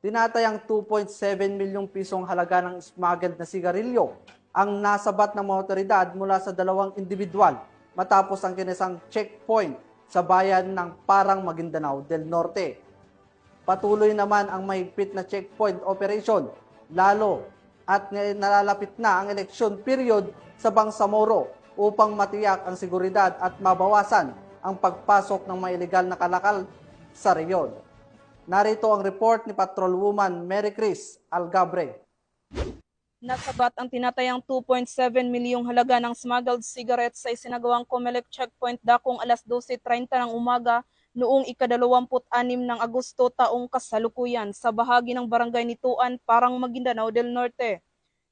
Tinatayang 2.7 milyong pisong halaga ng smuggled na sigarilyo ang nasabat ng mga otoridad mula sa dalawang individual matapos ang kinisang checkpoint sa bayan ng Parang, Maguindanao del Norte. Patuloy naman ang mahigpit na checkpoint operation lalo at nalalapit na ang eleksyon period sa Bangsamoro upang matiyak ang seguridad at mabawasan ang pagpasok ng mga ilegal na kalakal sa reyon. Narito ang report ni Patrolwoman Mary Chris Algabre. Nasabat ang tinatayang 2.7 milyong halaga ng smuggled cigarettes sa isinagawang Comelec checkpoint dakong alas 12:30 ng umaga noong ika-26 ng Agosto taong kasalukuyan sa bahagi ng barangay Nituan, Parang, Maguindanao del Norte.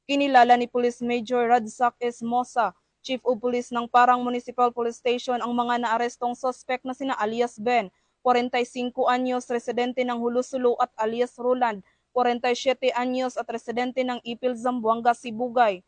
Kinilala ni Police Major Radzack S. Mosa, Chief of Police ng Parang Municipal Police Station, ang mga naarestong suspect na sina alias Ben, 45 anyos, residente ng Hulusulo, at alias Roland, 47 anyos at residente ng Ipil, Zamboanga, Sibugay.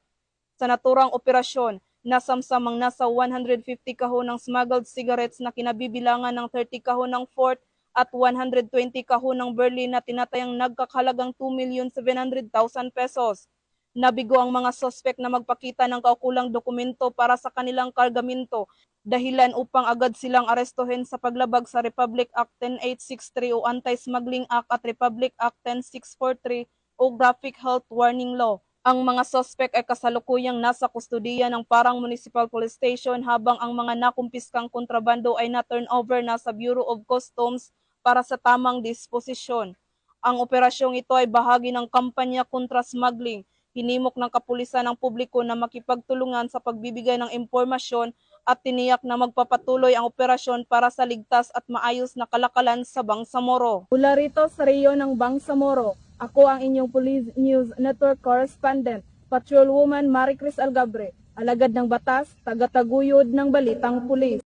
Sa naturang operasyon, nasamsamang nasa 150 kahon ng smuggled cigarettes na kinabibilangan ng 30 kahon ng Fort at 120 kahon ng Berlin na tinatayang nagkakahalagang 2,700,000 pesos. Nabigo ang mga suspect na magpakita ng kaukulang dokumento para sa kanilang kargamento, dahilan upang agad silang arestuhin sa paglabag sa Republic Act 10863 o Anti-Smuggling Act at Republic Act 10643 o Graphic Health Warning Law. Ang mga suspect ay kasalukuyang nasa kustudiya ng Parang Municipal Police Station habang ang mga nakumpiskang kontrabando ay na-turnover na sa Bureau of Customs para sa tamang disposisyon. Ang operasyong ito ay bahagi ng kampanya kontra smuggling. Hinimok ng kapulisan ng publiko na makipagtulungan sa pagbibigay ng impormasyon at tiniyak na magpapatuloy ang operasyon para sa ligtas at maayos na kalakalan sa Bangsamoro. Mula rito sa rehiyon ng Bangsamoro, ako ang inyong Police News Network Correspondent, Patrolwoman Mary Chris Algabre, alagad ng batas, tagataguyod ng balitang pulis.